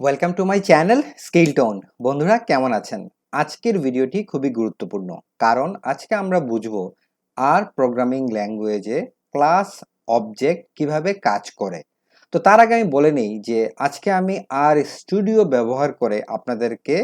Welcome to my channel scale tone. বন্ধুরা কেমন আছেন? আজকের ভিডিওটি খুবই গুরুত্বপূর্ণ, কারণ আজকে আমরা বুঝবো আর প্রোগ্রামিং ল্যাঙ্গুয়েজে ক্লাস অবজেক্ট কিভাবে কাজ করে। তো তার আগে আমি বলে নেই যে আজকে আমি আর স্টুডিও ব্যবহার করে আপনাদেরকে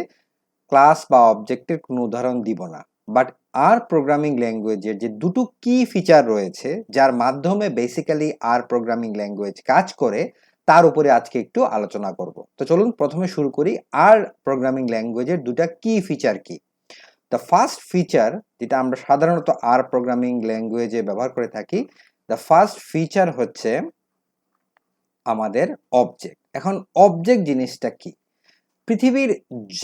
ক্লাস বা অবজেক্টের কোনো উদাহরণ দিব না, বাট আর প্রোগ্রামিং ল্যাঙ্গুয়েজের যে দুটো কি ফিচার রয়েছে যার মাধ্যমে বেসিক্যালি আর প্রোগ্রামিং ল্যাঙ্গুয়েজ কাজ করে তার উপরে আজকে একটু আলোচনা করব। তো চলুন প্রথমে শুরু করি আর প্রোগ্রামিং ল্যাঙ্গুয়েজের দুটা কি ফিচার কি। দ্য ফার্স্ট ফিচার, যেটা আমরা সাধারণত আর প্রোগ্রামিং ল্যাঙ্গুয়েজে ব্যবহার করে থাকি, দ্য ফার্স্ট ফিচার হচ্ছে আমাদের অবজেক্ট। এখন অবজেক্ট জিনিসটা কি? পৃথিবীর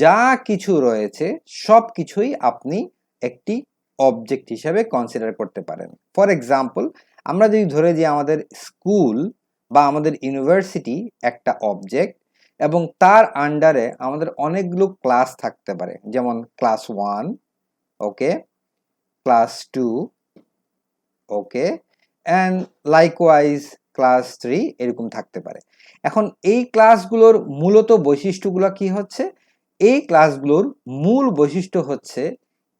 যা কিছু রয়েছে সব কিছুই আপনি একটি অবজেক্ট হিসাবে কনসিডার করতে পারেন। ফর এক্সাম্পল, আমরা যদি ধরে যে আমাদের স্কুল বা আমাদের ইউনিভার্সিটি একটা অবজেক্ট এবং তার আন্ডারে আমাদের অনেকগুলো ক্লাস থাকতে পারে, যেমন class 1, okay, class 2, okay, and likewise class 3 এরকম থাকতে পারে। এখন এই ক্লাসগুলোর মূলত বৈশিষ্ট্যগুলো কি হচ্ছে? এই ক্লাসগুলোর মূল বৈশিষ্ট্য হচ্ছে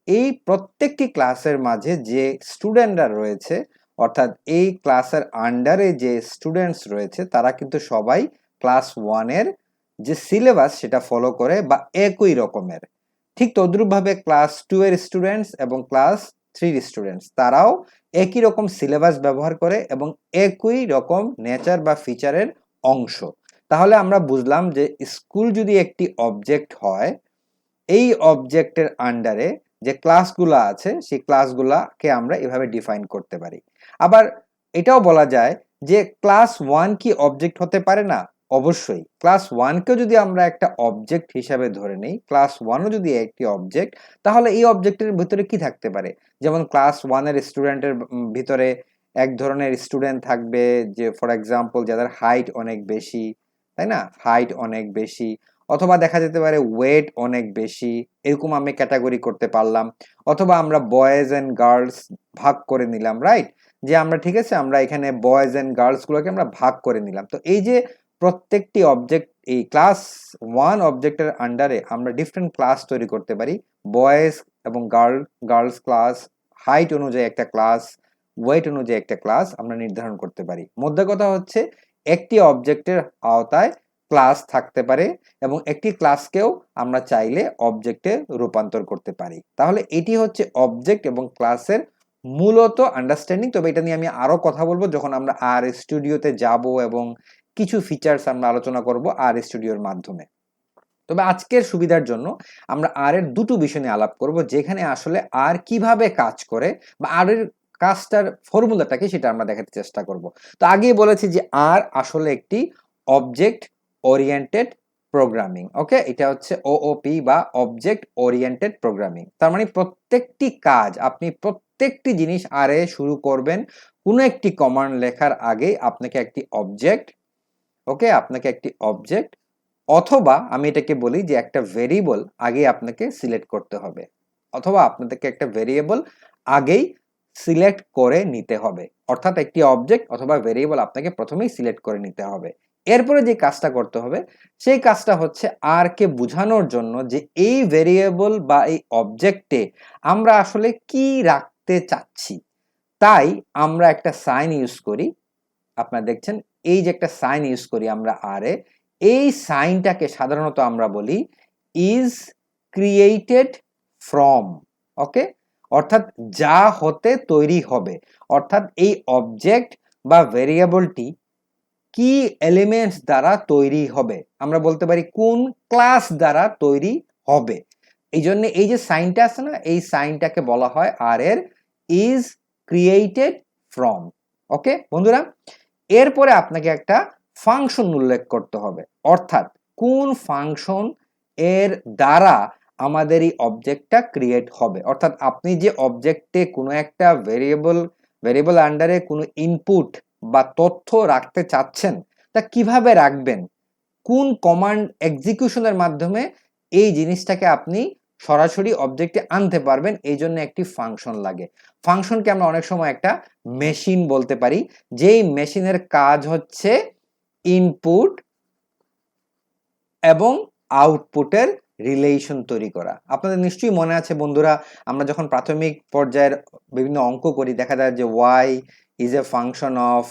এই প্রত্যেকটি ক্লাসের মাঝে যে স্টুডেন্টরা রয়েছে, অর্থাৎ এই ক্লাসের আন্ডারে যে স্টুডেন্টস রয়েছে তারা কিন্তু সবাই ক্লাস 1-এর যে সিলেবাস সেটা ফলো করে বা একই রকমের। ঠিক তদ্রূপভাবে ক্লাস 2-এর স্টুডেন্টস এবং ক্লাস 3-র স্টুডেন্টস তারাও একই রকম সিলেবাস ব্যবহার করে এবং একই রকম নেচার বা ফিচারের অংশ। তাহলে আমরা বুঝলাম যে স্কুল যদি একটি অবজেক্ট হয়, এই অবজেক্টের আন্ডারে যে ক্লাসগুলো আছে সেই ক্লাসগুলাকে আমরা এভাবে ডিফাইন করতে পারি। আবার এটাও বলা যায় যে ক্লাস 1 কি অবজেক্ট হতে পারে না? অবশ্যই। ক্লাস 1কেও যদি আমরা একটা অবজেক্ট হিসাবে ধরে নিই, ক্লাস 1ও যদি একটি অবজেক্ট, তাহলে এই অবজেক্টের ভিতরে কি থাকতে পারে? যেমন ক্লাস 1-এর স্টুডেন্টের ভিতরে এক ধরনের স্টুডেন্ট থাকবে যে ফর এক্সাম্পল যাদের হাইট অনেক বেশি, তাই না? হাইট অনেক বেশি, অথবা দেখা যেতে পারে ওয়েট অনেক বেশি, এরকম আমি ক্যাটাগরি করতে পারলাম। অথবা আমরা বয়েজ অ্যান্ড গার্লস ভাগ করে নিলাম, রাইট? যে আমরা ঠিক আছে, আমরা এখানে বয়েজ অ্যান্ড গার্লসগুলোকে আমরা ভাগ করে নিলাম। তো এই যে প্রত্যেকটি অবজেক্ট, এই ক্লাস 1 অবজেক্টের আন্ডারে আমরা ডিফারেন্ট ক্লাস তৈরি করতে পারি। বয়েজ এবং গার্লস ক্লাস, হাইট অনুযায়ী একটা ক্লাস, ওয়েট অনুযায়ী একটা ক্লাস আমরা নির্ধারণ করতে পারি। মোদ্দা কথা হচ্ছে একটি অবজেক্টের আওতায় ক্লাস থাকতে পারে এবং একটি ক্লাসকেও আমরা চাইলে অবজেক্টে রূপান্তর করতে পারি। তাহলে এটি হচ্ছে অবজেক্ট এবং ক্লাসের মূলত আন্ডারস্ট্যান্ডিং। তবে এটা নিয়ে আমি আরো কথা বলবো যখন আমরা আর স্টুডিওতে যাব এবং কিছু ফিচার্স আমরা আলোচনা করব আর স্টুডিওর মাধ্যমে। তবে আজকের সুবিধার জন্য আমরা আর এর দুটো বিষয় নিয়ে আলাপ করব, যেখানে আসলে আর কিভাবে কাজ করে বা আর এর কাজটার ফর্মুলাটা কি সেটা আমরা দেখাতে চেষ্টা করব। তো আগেই বলেছি যে আর আসলে একটি অবজেক্ট ওরিয়েন্টেড প্রোগ্রামিং, ওকে, এটা হচ্ছে ওওপি বা অবজেক্ট ওরিয়েন্টেড প্রোগ্রামিং। তার মানে প্রত্যেকটি কাজ, আপনি প্রত্যেকটি জিনিস আর এ শুরু করবেন কোনো একটি কমান্ড লেখার আগেই আপনাকে একটি অবজেক্ট, ওকে, আপনাকে একটি অবজেক্ট অথবা আমি এটাকে বলি যে একটা ভেরিয়েবল আগে আপনাকে সিলেক্ট করতে হবে, অথবা আপনাদেরকে একটা ভেরিয়েবল আগেই সিলেক্ট করে নিতে হবে। অর্থাৎ একটি অবজেক্ট অথবা ভেরিয়েবল আপনাকে প্রথমেই সিলেক্ট করে নিতে হবে। এরপরে যে কাজটা করতে হবে সেই কাজটা হচ্ছে আর কে বোঝানোর জন্য যে এই ভেরিয়েবল বা এই অবজেক্টে আমরা আসলে কি রাখতে চাচ্ছি। তাই আমরা একটা সাইন ইউজ করি। আপনারা দেখছেন এই যে একটা সাইন ইউজ করি আমরা আর এ, এই সাইনটাকে সাধারণত আমরা বলি ইজ ক্রিয়েটেড ফ্রম, ওকে, অর্থাৎ যা হতে তৈরি হবে। অর্থাৎ এই অবজেক্ট বা ভেরিয়েবলটি কি এলিমেন্টস দ্বারা তৈরি হবে, আমরা বলতে পারি কোন ক্লাস দ্বারা তৈরি হবে। এই জন্য এই যে সাইনটা আছে না, এই সাইনটাকে বলা হয় আর এর ইজ ক্রিয়েটেড ফ্রম। ওকে বন্ধুরা, এরপরে আপনাকে একটা ফাংশন উল্লেখ করতে হবে, অর্থাৎ কোন ফাংশন এর দ্বারা আমাদের এই অবজেক্টটা ক্রিয়েট হবে। অর্থাৎ আপনি যে অবজেক্টে কোনো একটা ভেরিয়েবল আন্ডারে কোনো ইনপুট বা তথ্য রাখতে চাচ্ছেন, তা কিভাবে রাখবেন, কোন কমান্ড এক্সিকিউশনের মাধ্যমে এই জিনিসটাকে আপনি সরাসরি অবজেক্টে আনতে পারবেন, এই জন্য একটি ফাংশন লাগে। ফাংশনকে আমরা অনেক সময় একটা মেশিন বলতে পারি, যেই মেশিনের কাজ হচ্ছে ইনপুট এবং আউটপুটের রিলেশন তৈরি করা। আপনাদের নিশ্চয়ই মনে আছে বন্ধুরা, আমরা যখন প্রাথমিক পর্যায়ের বিভিন্ন অঙ্ক করি দেখা যায় যে y is a function of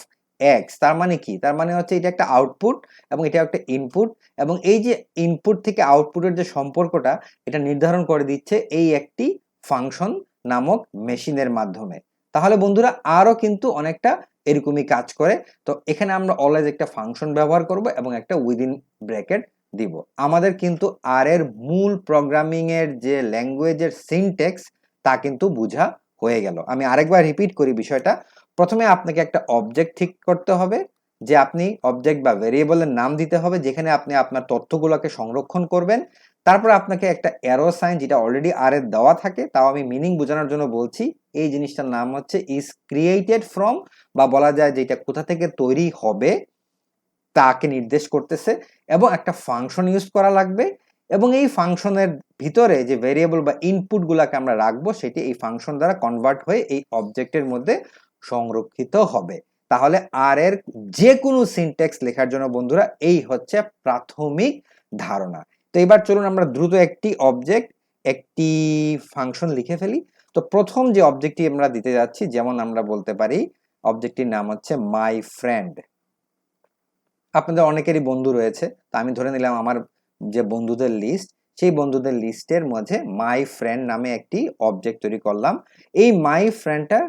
x, তার মানে কি? তার মানে হচ্ছে এটা একটা আউটপুট এবং এটা একটা ইনপুট, এবং এই যে ইনপুট থেকে আউটপুটের যে সম্পর্কটা এটা নির্ধারণ করে দিচ্ছে এই একটি ফাংশন নামক মেশিনের মাধ্যমে। তাহলে বন্ধুরা আরও কিন্তু অনেকটা এরকমই কাজ করে। তো এখানে আমরা অলওয়েজ একটা ফাংশন ব্যবহার করব এবং একটা উইদিন ব্র্যাকেট দিব। আমাদের কিন্তু আর এর মূল প্রোগ্রামিং এর যে ল্যাঙ্গুয়েজের সিনট্যাক্স তা কিন্তু বোঝা হয়ে গেল। আমি আরেকবার রিপিট করি বিষয়টা। প্রথমে আপনাকে একটা অবজেক্ট ঠিক করতে হবে, যে আপনি অবজেক্ট বা ভেরিয়েবলের নাম দিতে হবে যেখানে আপনি আপনার তথ্যগুলোকে সংরক্ষণ করবেন। তারপর আপনাকে একটা অ্যারো সাইন, যেটা অলরেডি আর এর দেওয়া থাকে, তাও আমি মিনিং বোঝানোর জন্য বলছি। এই জিনিসটার নাম হচ্ছে ইজ ক্রিয়েটেড ফ্রম, বা বলা যায় যেটা কোথা থেকে তৈরি হবে তাকে নির্দেশ করতেছে, এবং একটা ফাংশন ইউজ করা লাগবে, এবং এই ফাংশনের ভিতরে যে ভেরিয়েবল বা ইনপুট গুলাকে আমরা রাখবো সেটি এই ফাংশন দ্বারা কনভার্ট হয়ে এই অবজেক্টের মধ্যে সংরক্ষিত হবে। তাহলে আর এর যে কোনো সিনট্যাক্স লেখার জন্য বন্ধুরা এই হচ্ছে প্রাথমিক ধারণা। তো এবার চলুন আমরা দ্রুত একটি অবজেক্ট একটি ফাংশন লিখে ফেলি। তো প্রথম যে অবজেক্টটি আমরা দিতে যাচ্ছি, যেমন আমরা বলতে পারি অবজেক্টটির নাম হচ্ছে মাই ফ্রেন্ড। আপনাদের অনেকেরই বন্ধু রয়েছে, তা আমি ধরে নিলাম আমার যে বন্ধুদের লিস্ট, সেই বন্ধুদের লিস্টের মধ্যে মাই ফ্রেন্ড নামে একটি অবজেক্ট তৈরি করলাম। এই মাই ফ্রেন্ডটা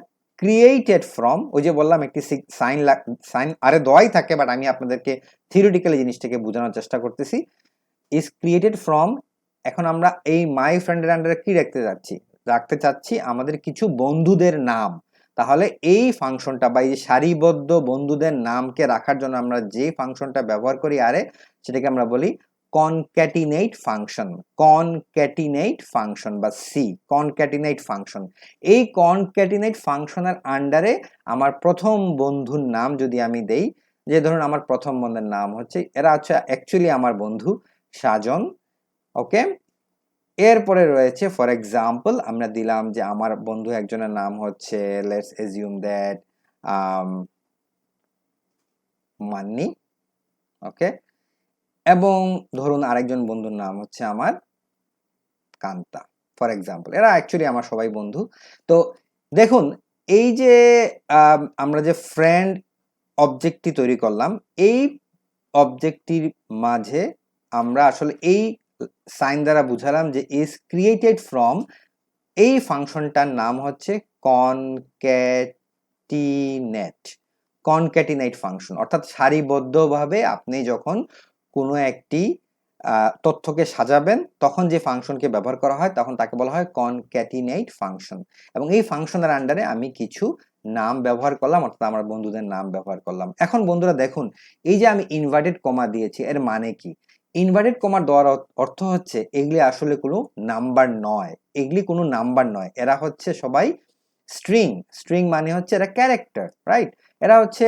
ক্রিয়েটেড ফ্রম, ওই যে বললাম একটি সাইন আরে দেওয়াই থাকে, বাট আমি আপনাদেরকে থিওরিটিক্যালি জিনিসটাকে বোঝানোর চেষ্টা করতেছি। ইজ ক্রিয়েটেড ফ্রম, এখন আমরা এই মাই ফ্রেন্ডের আন্ডারে কি রাখতে চাচ্ছি আমাদের কিছু বন্ধুদের নাম। তাহলে এই ফাংশনটা বা এই সারিবদ্ধ বন্ধুদের নামকে রাখার জন্য আমরা যে ফাংশনটা ব্যবহার করি আরে, সেটাকে আমরা বলি কনক্যাটিনেট ফাংশন। কনক্যাটিনেট ফাংশন বা সি কনক্যাটিনেট ফাংশন। এই কনক্যাটিনেট ফাংশনের আন্ডারে আমার প্রথম বন্ধুর নাম যদি আমি দেই, যে ধরুন আমার প্রথম বন্ধুর নাম হচ্ছে, এরা হচ্ছে অ্যাকচুয়ালি আমার বন্ধু সাজন, ওকে। এরপরে রয়েছে ফর এক্সাম্পল আমরা দিলাম যে আমার বন্ধু একজনের নাম হচ্ছে, লেটস এজিউম দ্যাট মান্নি, ওকে। এবং ধরুন আরেকজন বন্ধুর নাম হচ্ছে আমার কান্তা, ফর এক্সাম্পল। এরা অ্যাকচুয়ালি আমার সবাই বন্ধু। তো দেখুন এই যে আমরা যে ফ্রেন্ড অবজেক্টটি তৈরি করলাম, এই অবজেক্টটির মাঝে আমরা আসলে এই সাইন দ্বারা বুঝালাম যে ইজ ক্রিয়েটেড ফ্রম, এই ফাংশনটার নাম হচ্ছে কনক্যাটিনেট। কনক্যাটিনেট ফাংশন অর্থাৎ সারিবদ্ধভাবে আপনি যখন কোনো একটি তথ্যকে সাজাবেন তখন যে ফাংশনকে ব্যবহার করা হয় তখন তাকে বলা হয় কনক্যাটিনেট ফাংশন। এবং এই ফাংশনের আন্ডারে আমি কিছু নাম ব্যবহার করলাম, অর্থাৎ আমার বন্ধুদের নাম ব্যবহার করলাম। এখন বন্ধুরা দেখুন, এই যে আমি ইনভার্টেড কমা দিয়েছি এর মানে কি? ইনভার্টেড কমা দেওয়ার অর্থ হচ্ছে এগুলি আসলে কোনো নাম্বার নয়, এগুলি কোনো নাম্বার নয়, এরা হচ্ছে সবাই স্ট্রিং। স্ট্রিং মানে হচ্ছে এরা ক্যারেক্টার, রাইট? এরা হচ্ছে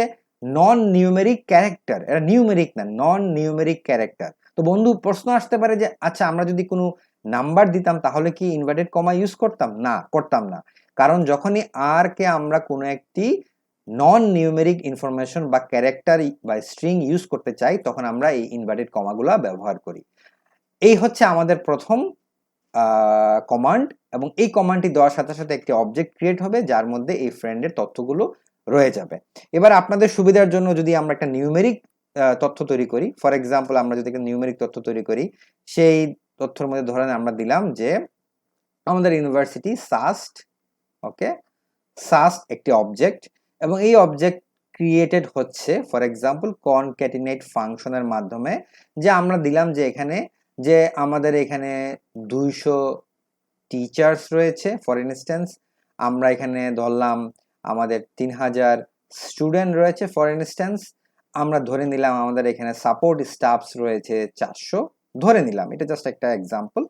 নন নিউমেরিক ক্যারেক্টার, এরা নিউমেরিক না, নন নিউমেরিক ক্যারেক্টার। তো বন্ধু প্রশ্ন আসতে পারে যে আচ্ছা আমরা যদি কোনো নাম্বার দিতাম তাহলে কি ইনভার্টেড কমা ইউজ করতাম? না, করতাম না। কারণ যখনই আর কে আমরা কোনো একটি নন নিউমেরিক ইনফরমেশন বা ক্যারেক্টার বা স্ট্রিং ইউজ করতে চাই তখন আমরা এই ইনভার্টেড কমাগুলো ব্যবহার করি। এই হচ্ছে আমাদের প্রথম কমান্ড, এবং এই কমান্ডটি দেওয়ার সাথে সাথে একটি অবজেক্ট ক্রিয়েট হবে যার মধ্যে এই ফ্রেন্ডের তথ্যগুলো রয়ে যাবে। এবার আপনাদের সুবিধার জন্য যদি আমরা একটা নিউমেরিক তথ্য তৈরি করি, ফর এক্সাম্পল আমরা যদি একটা নিউমেরিক তথ্য তৈরি করি, সেই তথ্যের মধ্যে ধরেন আমরা দিলাম যে আমাদের ইউনিভার্সিটি সাস্ট, ওকে। সাস্ট একটি অবজেক্ট, এবং এই অবজেক্ট ক্রিয়েটেড হচ্ছে ফর এক্সাম্পল কনক্যাটিনেট ফাংশনের মাধ্যমে, যে আমরা দিলাম যে এখানে যে আমাদের এখানে 200 টিচার্স রয়েছে, ফর ইনস্ট্যান্স আমরা এখানে ধরলাম আমাদের 3000 স্টুডেন্ট রয়েছে, ফর ইনস্ট্যান্স আমরা ধরে নিলাম আমাদের এখানে সাপোর্ট স্টাফস রয়েছে 400, ধরে নিলাম, এটা জাস্ট একটা এক্সাম্পল।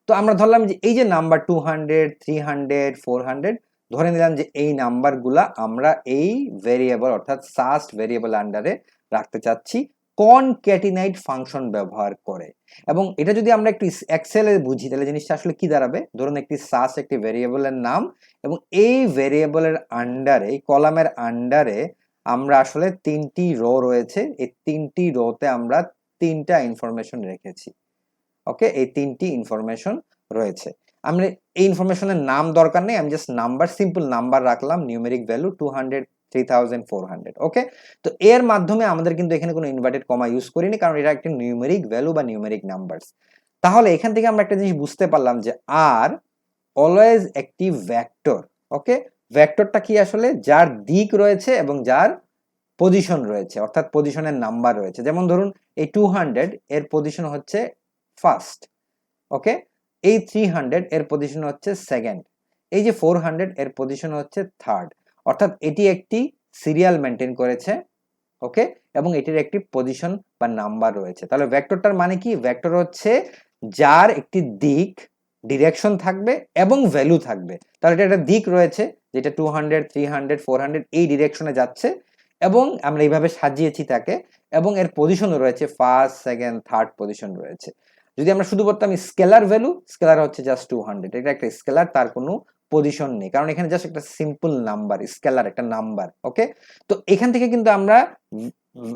তো আমরা ধরলাম যে এই যে নাম্বার 200, 300, 400, ধরে নিলাম যে এই নাম্বারগুলা আমরা এই ভেরিয়েবল অর্থাৎ সাস্ট ভেরিয়েবল আন্ডারে রাখতে চাচ্ছি কনক্যাটিনেট ফাংশন ব্যবহার করে। এবং এটা যদি আমরা একটু এক্সেলে বুঝি তাহলে জিনিসটা আসলে কি দাঁড়াবে, ধরুন একটি সাস একটি ভেরিয়েবলের নাম, এবং এই ভেরিয়েবলের আন্ডারে, এই কলামের আন্ডারে আমরা আসলে 3টি রো রয়েছে, এই 3টি রোতে আমরা 3টা ইনফরমেশন রেখেছি। ওকে, এই তিনটি ইনফরমেশন রয়েছে। আমরা এই ইনফরমেশনের নাম দরকার নেই, আমি জাস্ট নাম্বার, সিম্পল নাম্বার রাখলাম, নিউমেরিক ভ্যালু 200, 3400। ওকে, তো এর মাধ্যমে আমাদের কিন্তু এখানে কোনো ইনভার্টেড কমা ইউজ করিনি, কারণ এটা একটা নিউমেরিক ভ্যালু বা নিউমেরিক নাম্বারস। তাহলে এখান থেকে আমরা একটা জিনিস বুঝতে পারলাম যে আর অলওয়েজ একটি ভেক্টর। ওকে, ভেক্টরটা কি আসলে? যার দিক রয়েছে এবং যার পজিশন রয়েছে, অর্থাৎ পজিশনের নাম্বার রয়েছে। যেমন ধরুন এই 200 এর পজিশন হচ্ছে ফার্স্ট। ওকে, এই 300 এর পজিশন হচ্ছে সেকেন্ড, এই যে 400 এর পজিশন হচ্ছে থার্ড। অর্থাৎ এটি একটি সিরিয়াল মেনটেন করেছে। ওকে, এবং এটির একটি পজিশন বা নাম্বার রয়েছে। তাহলে ভেক্টরটার মানে কি? ভেক্টর হচ্ছে যার একটি দিক, ডিরেকশন থাকবে এবং ভ্যালু থাকবে। তাহলে এটা একটা দিক রয়েছে যেটা 200, 300, 400 এই ডিরেকশনে যাচ্ছে, এবং আমরা এইভাবে সাজিয়েছি তাকে, এবং এর পজিশনও রয়েছে, ফার্স্ট, সেকেন্ড, থার্ড পজিশন রয়েছে। যদি আমরা শুধু বলতাম স্কেলার ভ্যালু, স্কেলার হচ্ছে জাস্ট 200, এটা একটা স্কেলার, তার কোনো পজিশন নেই, কারণ এখানে জাস্ট একটা সিম্পল নাম্বার, স্কেলার একটা নাম্বার। ওকে, তো এখান থেকে কিন্তু আমরা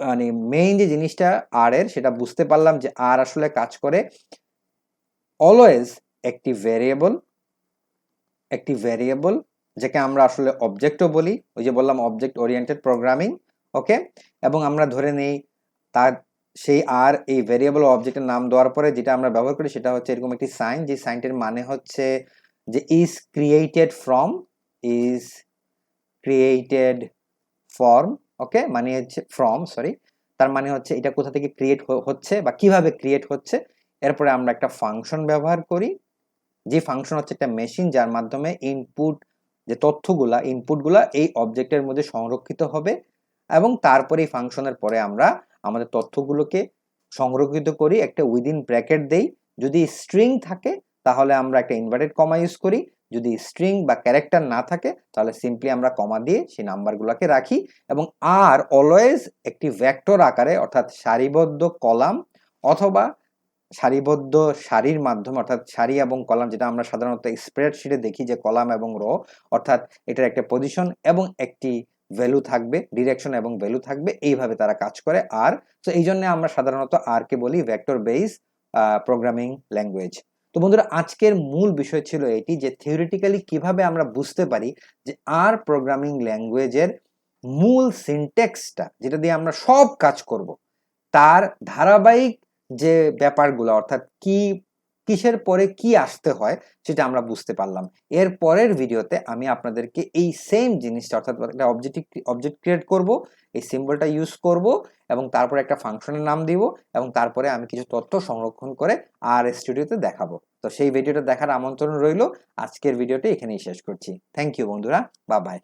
মানে মেইন যে জিনিসটা আর এর, সেটা বুঝতে পারলাম যে আর আসলে কাজ করে অলওয়েজ একটি ভেরিয়েবল, যাকে আমরা আসলে অবজেক্টও বলি, ওই যে বললাম অবজেক্ট ওরিয়েন্টেড প্রোগ্রামিং। ওকে, এবং আমরা ধরে নেই তার সেই আর এই ভেরিয়েবল অবজেক্টের নাম দেওয়ার পরে যেটা আমরা ব্যবহার করি সেটা হচ্ছে এরকম একটি সাইন, যে সাইনটির মানে হচ্ছে যে ইজ ক্রিয়েটেড ফর্ম। ওকে, মানে হচ্ছে ফ্রম, সরি, তার মানে হচ্ছে এটা কোথা থেকে ক্রিয়েট হচ্ছে বা কিভাবে ক্রিয়েট হচ্ছে। এরপরে আমরা একটা ফাংশন ব্যবহার করি, যে ফাংশন হচ্ছে একটা মেশিন, যার মাধ্যমে যে ইনপুটগুলা এই অবজেক্টের মধ্যে সংরক্ষিত হবে, এবং তারপরে এই ফাংশনের পরে আমরা আমাদের তথ্যগুলোকে সংরক্ষিত করি, একটা উইদিন ব্র্যাকেট দেই। যদি স্ট্রিং থাকে তাহলে আমরা একটা ইনভার্টেড কমা ইউজ করি, যদি স্ট্রিং বা ক্যারেক্টার না থাকে তাহলে সিম্পলি আমরা কমা দিয়ে সেই নাম্বারগুলোকে রাখি। এবং আর অলওয়েজ একটি ভেক্টর আকারে, অর্থাৎ সারিবদ্ধ কলাম অথবা সারিবদ্ধ সারির মাধ্যমে, অর্থাৎ সারি এবং কলাম, যেটা আমরা সাধারণত স্প্রেডশিটে দেখি যে কলাম এবং রো, অর্থাৎ এটার একটা পজিশন এবং একটি ভ্যালু থাকবে, ডিরেকশন এবং ভ্যালু থাকবে, এইভাবে তারা কাজ করে আর। তো এই জন্য আমরা সাধারণত আর কে বলি ভেক্টর বেস প্রোগ্রামিং ল্যাঙ্গুয়েজ। তো বন্ধুরা, আজকের মূল বিষয় ছিল এটি যে থিওরিটিক্যালি কিভাবে আমরা বুঝতে পারি যে আর প্রোগ্রামিং ল্যাঙ্গুয়েজের মূল সিনট্যাক্সটা, যেটা দিয়ে আমরা সব কাজ করব, তার ধারাবাহিক যে ব্যাপারগুলো, অর্থাৎ কিসের পরে কি আসতে হয়, সেটা আমরা বুঝতে পারলাম। এর পরের ভিডিওতে আমি আপনাদেরকে এই সেম জিনিসটা, অর্থাৎ একটা অবজেক্ট ক্রিয়েট করব, এই সিম্বলটা ইউজ করব, এবং তারপরে একটা ফাংশনের নাম দিব, এবং তারপরে আমি কিছু তথ্য সংরক্ষণ করে আর স্টুডিওতে দেখাবো। তো সেই ভিডিওটা দেখার আমন্ত্রণ রইল। আজকের ভিডিওটি এখানেই শেষ করছি। থ্যাংক ইউ বন্ধুরা, বাই বাই।